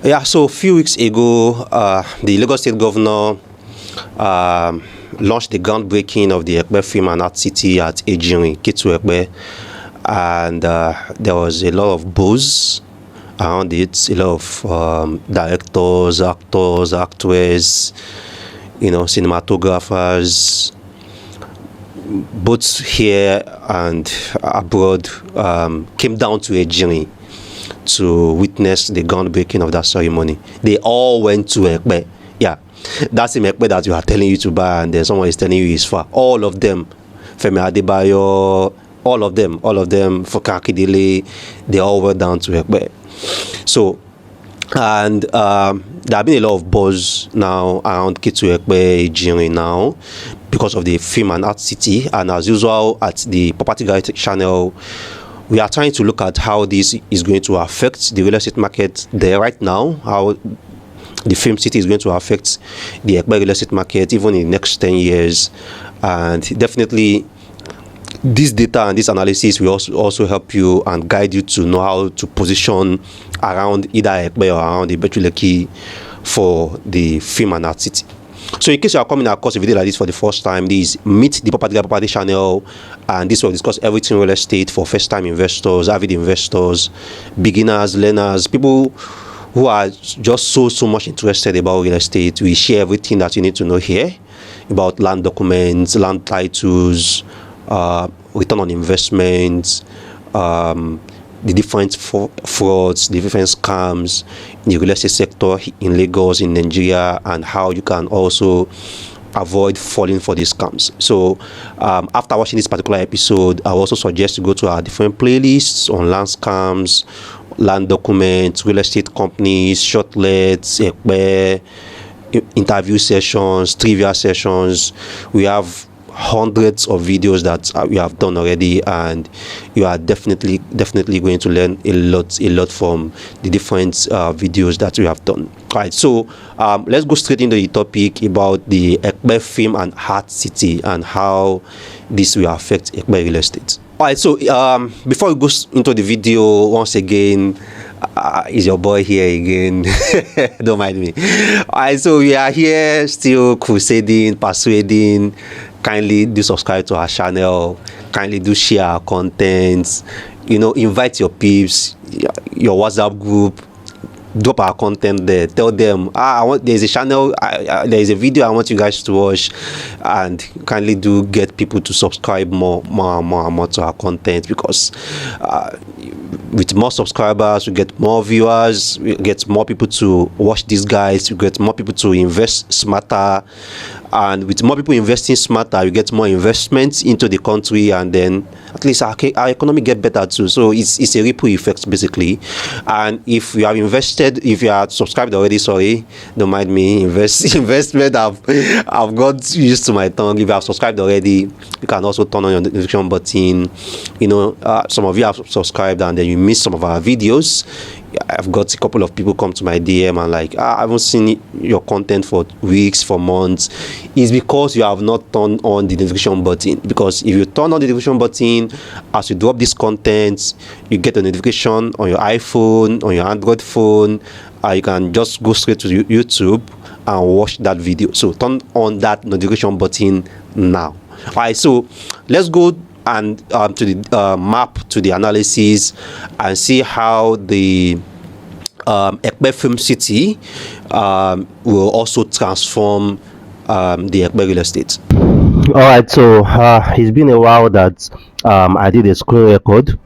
Yeah, so a few weeks ago, the Lagos State Governor launched the groundbreaking of the Epe Film and Art City at Ketu, Epe, and there was a lot of buzz around it, a lot of directors, actors, actresses, cinematographers, both here and abroad, came down to Ejiri to witness the groundbreaking of that ceremony. They all went to Epe. Yeah, that's the Epe that you are telling you to buy, and then someone is telling you is far. All of them, Femi Adebayo, all of them, Fokakidele, they all went down to Epe. So, and there have been a lot of buzz now around Ketu Epe Ejiri now because of the Film and Art City, and as usual at the Property Guide channel, we are trying to look at how this is going to affect the real estate market there right now, how the film city is going to affect the Epe real estate market even in the next 10 years. And definitely this data and this analysis will also help you and guide you to know how to position around either Epe or around the Betuleki for the film and art city. So in case you are coming across a video like this for the first time, this is Meet the Property channel, and this will discuss everything real estate for first-time investors, avid investors, beginners, learners, people who are just so much interested about real estate. We share everything that you need to know here about land documents, land titles, return on investments, the different frauds, the different scams in the real estate sector in Lagos, in Nigeria, and how you can also avoid falling for these scams. So after watching this particular episode, I also suggest you go to our different playlists on land scams, land documents, real estate companies, shortlets, Epe, interview sessions, trivia sessions. We have hundreds of videos that we have done already, and you are definitely going to learn a lot from the different videos that we have done. All right, so let's go straight into the topic about the Epe Film and Art City and how this will affect Epe real estate. All right, so before we go into the video, once again, is your boy here again? Don't mind me. All right, so we are here still crusading, persuading. Kindly do subscribe to our channel, kindly do share our content, invite your peeps, your WhatsApp group, drop our content there, tell them there's a channel, there is a video I want you guys to watch, and kindly do get people to subscribe more to our content, because with more subscribers we get more viewers, we get more people to watch these guys, we get more people to invest smarter, and with more people investing smarter, you get more investments into the country, and then at least our economy get better too. So it's a ripple effect basically. And if you have invested, if you are subscribed already, sorry, don't mind me, investment, I've got used to my tongue. If you have subscribed already, you can also turn on your notification button. Some of you have subscribed and then you miss some of our videos. I've got a couple of people come to my DM and like, I haven't seen your content for weeks, for months. It's because you have not turned on the notification button. Because if you turn on the notification button, as you drop this content, you get a notification on your iPhone, on your Android phone. You can just go straight to YouTube and watch that video. So turn on that notification button now. All right, so let's go and to the map, to the analysis, and see how the Epe Film City will also transform the Epe real estate. All right, so it's been a while that I did a screen record,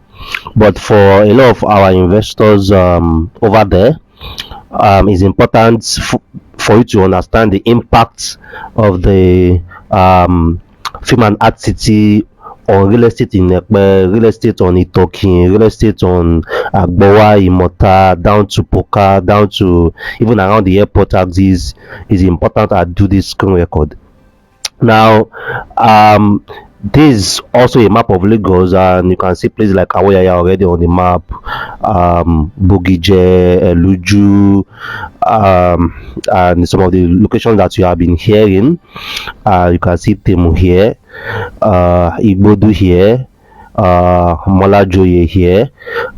but for a lot of our investors over there, it's important for you to understand the impact of the Film and Art City on real estate in Epe, real estate on Itoikin, real estate on Agbowa, Imota, down to Poka, down to even around the airport axis. Is important I do this screen record. Now, this is also a map of Lagos, and you can see places like Awoyaya already on the map, Bogije, Luju, and some of the locations that you have been hearing. You can see Temu here, Igbodu here, Molajoye here,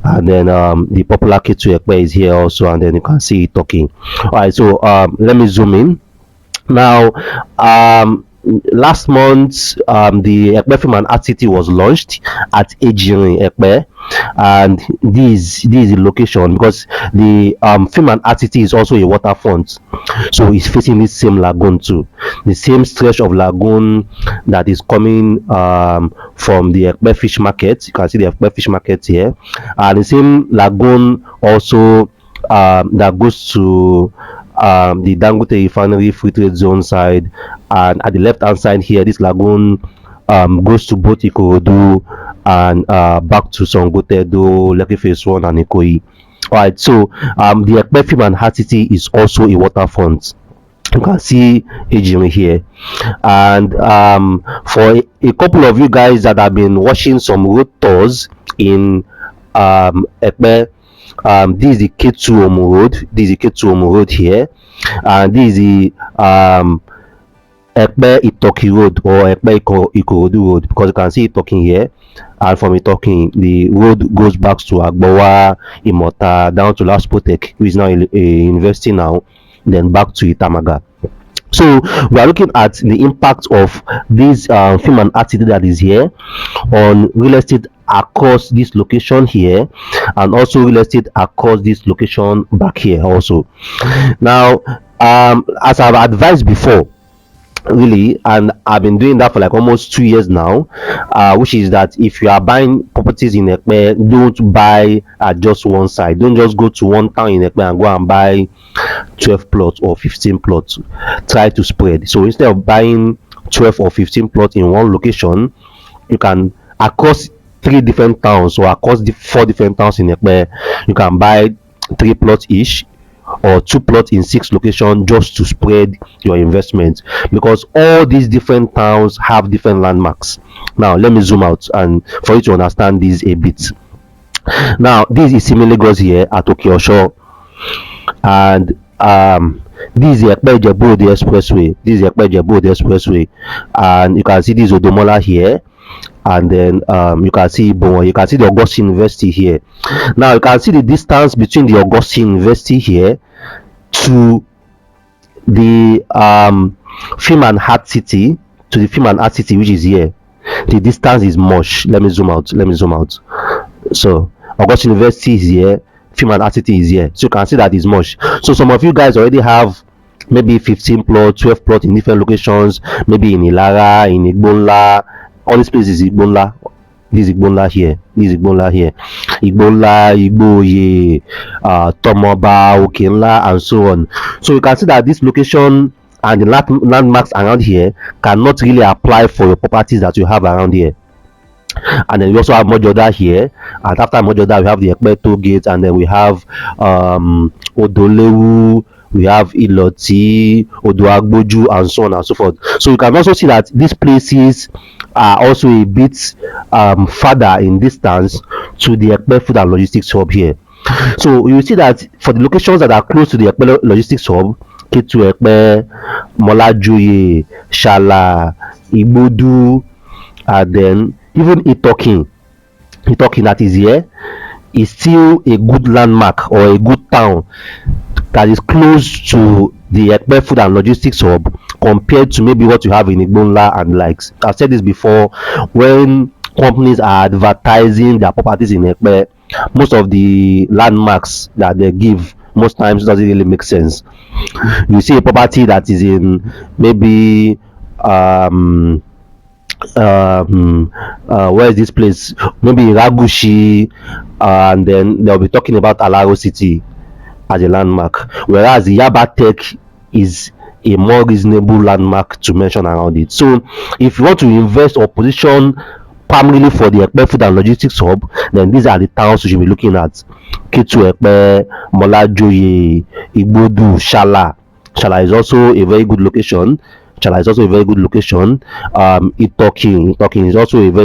and then the popular Ketu Epe is here also, and then you can see it talking. All right, so let me zoom in now. Last month, the Epe Film and Art City was launched at Ejirin Epe, and this is the location because the Film and Art City is also a waterfront, so it's facing this same lagoon too, the same stretch of lagoon that is coming from the Epe Fish Market. You can see the Epe Fish Market here, and the same lagoon also that goes to the Dangote Refinery Free Trade Zone side, and at the left hand side here, this lagoon goes to both Ikorodu and back to Songotedo, Lekki Phase 1 and Ikoyi. Alright, so the Epe Film and Art City is also a waterfront. You can see Ejimi here, and for a couple of you guys that have been watching some road tours in Epe, this is the Ketu Road. This is the Ketu Road here, and this is the Epe Itoikin Road or Epe Ikorodu Road, because you can see Itoikin here, and from Itoikin the road goes back to Agbowa, Imota, down to Laspotek, who is now a university now, then back to Itamaga. So we are looking at the impact of this film and art city that is here on real estate across this location here, and also real estate across this location back here also. Now, as I've advised before, really, and I've been doing that for like almost 2 years now, which is that if you are buying properties in Epe, don't buy at just one side. Don't just go to one town in Epe and go and buy 12 plots or 15 plots. Try to spread. So instead of buying 12 or 15 plots in one location, you can, across 3 different towns or across the 4 different towns in Epe, you can buy 3 plots each or 2 plots in 6 locations, just to spread your investment, because all these different towns have different landmarks. Now let me zoom out and for you to understand this a bit. Now this is Simi Lagos here at Okeosho, and this is the Epe Ijebu Expressway. This is the Epe Ijebu Expressway, and you can see this Odomola here, and then you can see Bonwo. You can see the Augustine University here. Now you can see the distance between the Augustine University here to the Film and Art City, which is here. The distance is much. Let me zoom out. So Augustine University is here, Film and Art City is here, so you can see that is much. So some of you guys already have maybe 15 plots, 12 plots in different locations, maybe in Ilara, in Igbonla. All these places is Igbonla. This is Igbonla here, Igbonla, Igboye, Tomoba, Okenla, and so on. So you can see that this location and the landmarks around here cannot really apply for your properties that you have around here. And then we also have Mojoda here, and after Mojoda we have the Epe toll gate, and then we have Odolewu, we have Iloti, Odoagboju, and so on and so forth. So you can also see that these places are also a bit further in distance to the Epe food and logistics hub here. So you see that for the locations that are close to the Epe logistics hub, Ketu Epe, Molajoye, Shala, Igbodu, and then even Itoikin that is here, is still a good landmark or a good town that is close to the Epe food and logistics hub, compared to maybe what you have in Igbonla and likes. I've said this before, when companies are advertising their properties in Epe, most of the landmarks that they give most times doesn't really make sense. You see a property that is in maybe where is this place, maybe Iragushi, and then they'll be talking about Alaro City as a landmark, whereas the Yaba Tech is a more reasonable landmark to mention around it. So if you want to invest or position primarily for the Epe food and logistics hub, then these are the towns you should be looking at: Ketu Epe, Molajoye, Igbodu, Shala. Shala is also a very good location. Itoikin is also a very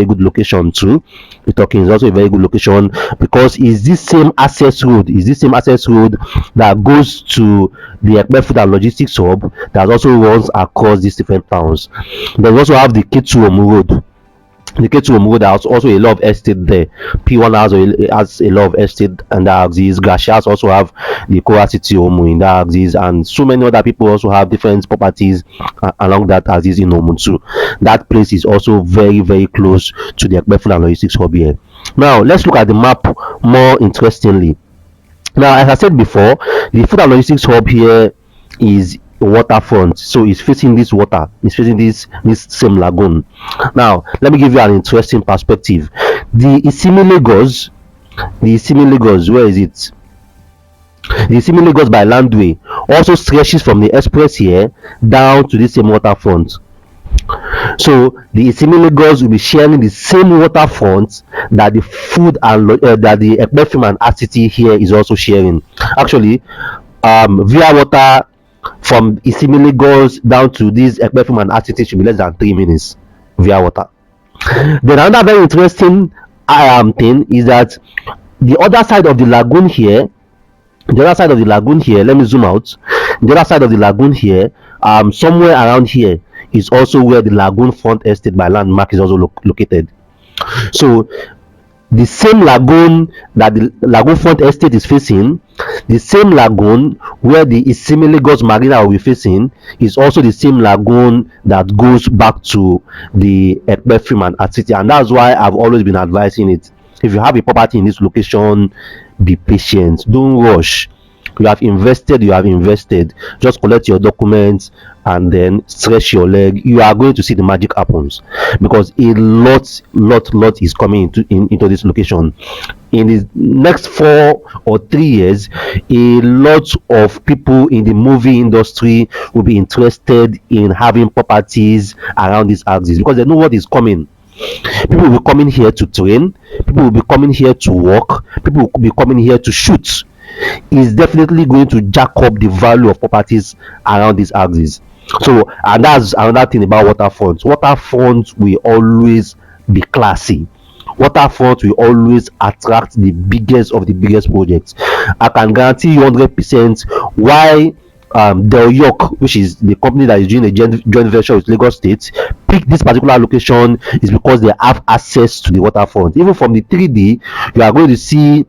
good location too. Itoikin is also a very good location because it's this same access road that goes to the Epe food and logistics hub that also runs across these different towns. Then we also have the Ketu Road. the Ketu Road, there's also a lot of estate there. P1 has a lot of estate and that axis. Gracias also have the Kora City Omu in that axis, and so many other people also have different properties along that axis in Omu too. That place is also very, very close to the Epe Food and Logistics hub here. Now let's look at the map more interestingly. Now, as I said before, the food and logistics hub here is waterfront, so it's facing this water, it's facing this same lagoon. Now let me give you an interesting perspective. The Isimi Lagos, where is it? The Isimi Lagos by landway also stretches from the express here down to this same waterfront. So the Isimi Lagos will be sharing the same waterfront that the food and that the Epe Film and Art City here is also sharing. Actually, via water from Isimi Lagos down to this Epe Film and Art City should be less than 3 minutes via water. Then another very interesting thing is that the other side of the lagoon here, let me zoom out. The other side of the lagoon here, somewhere around here is also where the lagoon front estate by landmark is also located. So the same lagoon that the lagoon front estate is facing, the same lagoon where the Isimi Lagos marina will be facing, is also the same lagoon that goes back to the Epe Film and Art City. And that's why I've always been advising it. If you have a property in this location, be patient, don't rush. You have invested, just collect your documents and then stretch your leg. You are going to see the magic happens, because a lot is coming into this location. In the next 4 or 3 years, a lot of people in the movie industry will be interested in having properties around this axis, because they know what is coming. People will be coming here to train, people will be coming here to work, people will be coming here to shoot. Is definitely going to jack up the value of properties around this axis. So, and that's another thing about waterfront. Waterfront will always be classy. Waterfront will always attract the biggest of the biggest projects. I can guarantee you 100% why Del York, which is the company that is doing a joint venture with Lagos State, pick this particular location is because they have access to the waterfront. Even from the 3D, you are going to see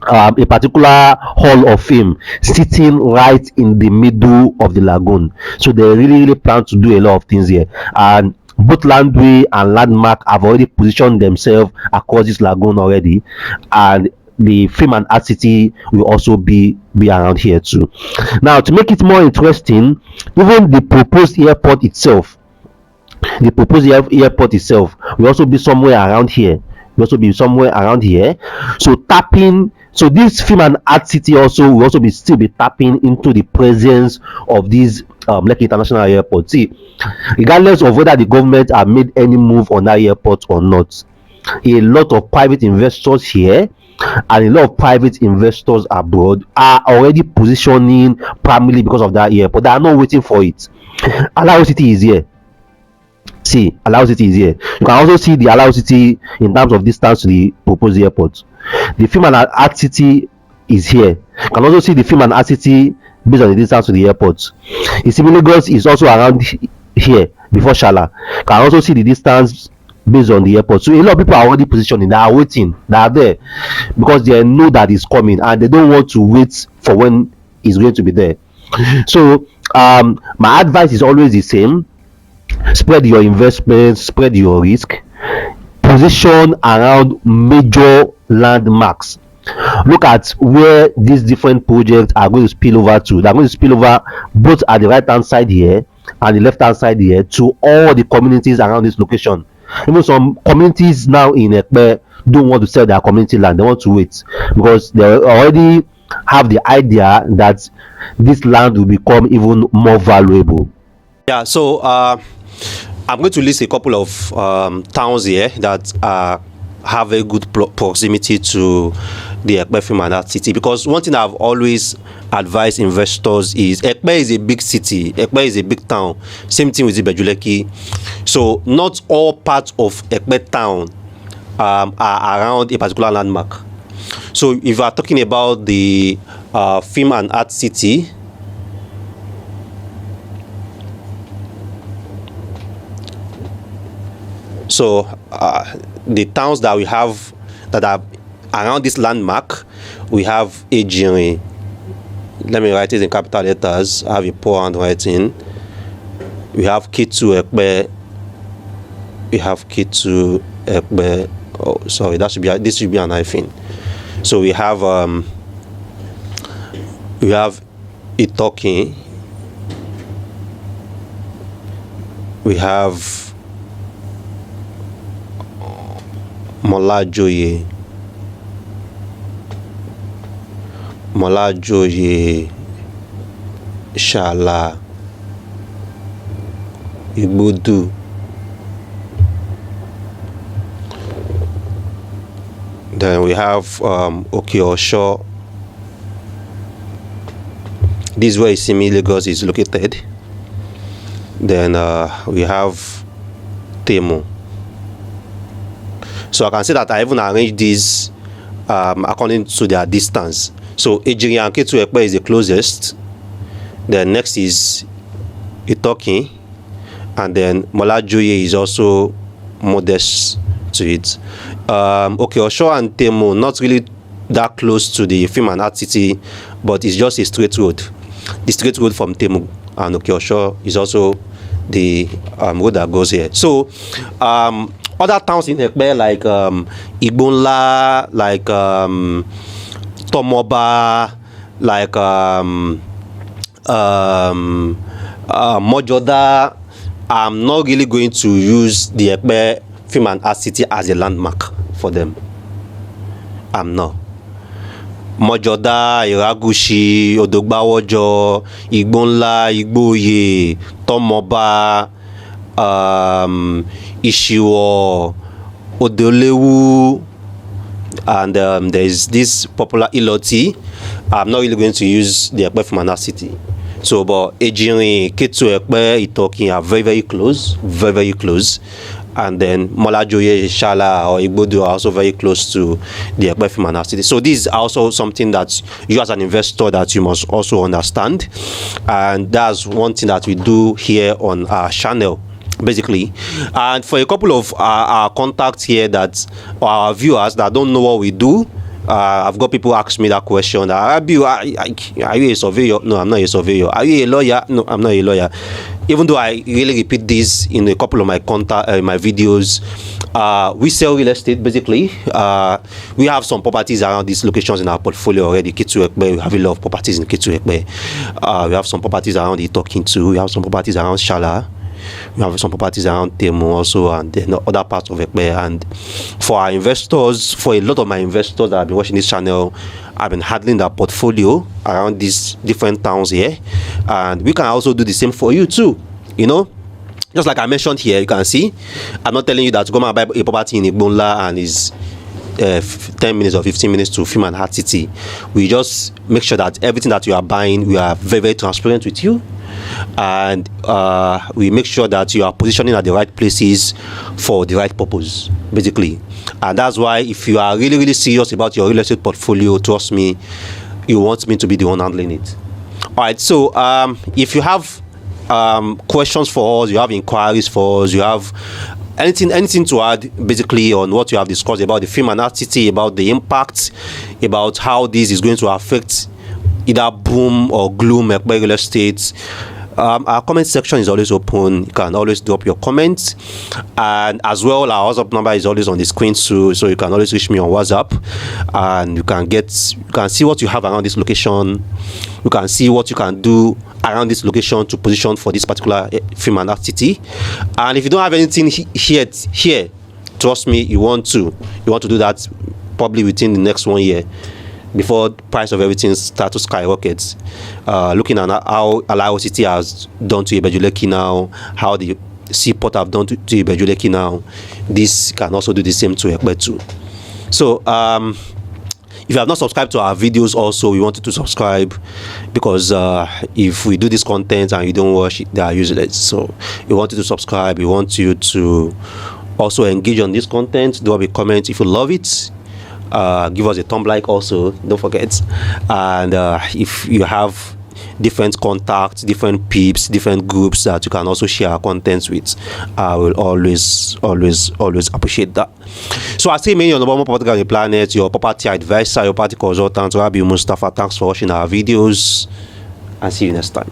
a particular hall of fame sitting right in the middle of the lagoon. So they really plan to do a lot of things here, and both landway and landmark have already positioned themselves across this lagoon already, and the Film and Art City will also be around here too. Now, to make it more interesting, even the proposed airport itself will also be somewhere around here. So this Film and Art City also will also still be tapping into the presence of this Lekki International Airport. See, regardless of whether the government have made any move on that airport or not, a lot of private investors here and a lot of private investors abroad are already positioning primarily because of that airport. They are not waiting for it. Alao City is here. See, Alao City is here. You can also see the Alao City in terms of distance to the proposed airport. The Film and Art City is here. You can also see the Film and Art City based on the distance to the airport. Isimi Lagos is also around here before Shala. You can also see the distance based on the airport. So a lot of people are already positioning, they are waiting, they are there because they know that it's coming and they don't want to wait for when it's going to be there. So my advice is always the same: spread your investments, spread your risk, position around major landmarks. Look at where these different projects are going to spill over to. They're going to spill over both at the right hand side here and the left hand side here to all the communities around this location. Even some communities now in Epe don't want to sell their community land, they want to wait because they already have the idea that this land will become even more valuable. Yeah, so I'm going to list a couple of towns here that have a good proximity to the Epe Film and Art City, because one thing I've always advised investors is Epe is a big city, Epe is a big town. Same thing with Ibejuleki. So not all parts of Epe town are around a particular landmark. So if you are talking about the Film and Art City, So the towns that we have that are around this landmark, we have Ejiri. Let me write it in capital letters. I have a poor handwriting. We have Ketu, Epe. We have Ketu, Epe. Oh, sorry, this should be an hyphen. So we have Itoikin. We have Molajoye, Shala, Igbodu, then we have Okeosho. This is where Isimi Lagos is located. Then we have Temu. So I can say that I even arranged these according to their distance. So Ejiri and Ketu Epe is the closest. Then next is Itoikin, and then Molajoye is also modest to it. Okeosho and Temu not really that close to the Film and Art City, but it's just a straight road. The straight road from Temu and Okeosho is also the road that goes here. So other towns in Epe like Igbonla, like Tomoba, like Mojoda, I'm not really going to use the Epe Film and Art City as a landmark for them. I'm not. Mojoda, Iragushi, Odogbawojo, Igbonla, Igboye, Tomoba, Ishiwo, Odolewu, and there's this popular Iloti. I'm not really going to use the Epe Film and Art City. So, but Ejiri, Ketu, Epe, Itoikin are very close, very close. And then Molajoye, Shala, or Igbodu are also very close to the Epe Film and Art City. So this is also something that you as an investor that you must also understand. And that's one thing that we do here on our channel, basically. And for a couple of our contacts here that, or our viewers that don't know what we do, I've got people ask me that question. Are you a surveyor? No, I'm not a surveyor. Are you a lawyer? No, I'm not a lawyer. Even though I really repeat this in a couple of my my videos, we sell real estate basically. We have some properties around these locations in our portfolio already. Ketu Epe, we have a lot of properties in Ketu Epe. We have some properties around Itoikin too. We have some properties around Shala. We have some properties around Temu also, and then other parts of Epe. And for our investors, for a lot of my investors that have been watching this channel, I've been handling their portfolio around these different towns here. And we can also do the same for you too, you know. Just like I mentioned here, you can see, I'm not telling you that to go and buy a property in Igbonla and is 10 minutes or 15 minutes to Film and Art City. We just make sure that everything that you are buying, we are very transparent with you. And we make sure that you are positioning at the right places for the right purpose, basically. And that's why if you are really serious about your real estate portfolio, trust me, you want me to be the one handling it. All right, so if you have questions for us, you have inquiries for us, you have anything to add basically on what you have discussed about the Film and Art City, about the impact, about how this is going to affect either boom or gloom Epe real estate, our comment section is always open. You can always drop your comments, and as well our WhatsApp number is always on the screen too, so you can always reach me on WhatsApp, and you can see what you have around this location. You can see what you can do around this location to position for this particular Film and Art City. And if you don't have anything here, trust me, you want to do that probably within the next 1 year, before the price of everything starts to skyrocket. Looking at how Ilara City has done to Ibejuleki now, how the Seaport have done to Ibejuleki now, this can also do the same to Epe too. So if you have not subscribed to our videos also, we want you to subscribe, because if we do this content and you don't watch it, they are useless. So we want you to subscribe. We want you to also engage on this content. Drop a comment if you love it. Give us a thumb like also, don't forget. And if you have different contacts, different peeps, different groups that you can also share our contents with. I will always appreciate that. So I say, your number one property on the planet, your property advisor, your property consultant, Rabi Mustafa. Thanks for watching our videos, and see you next time.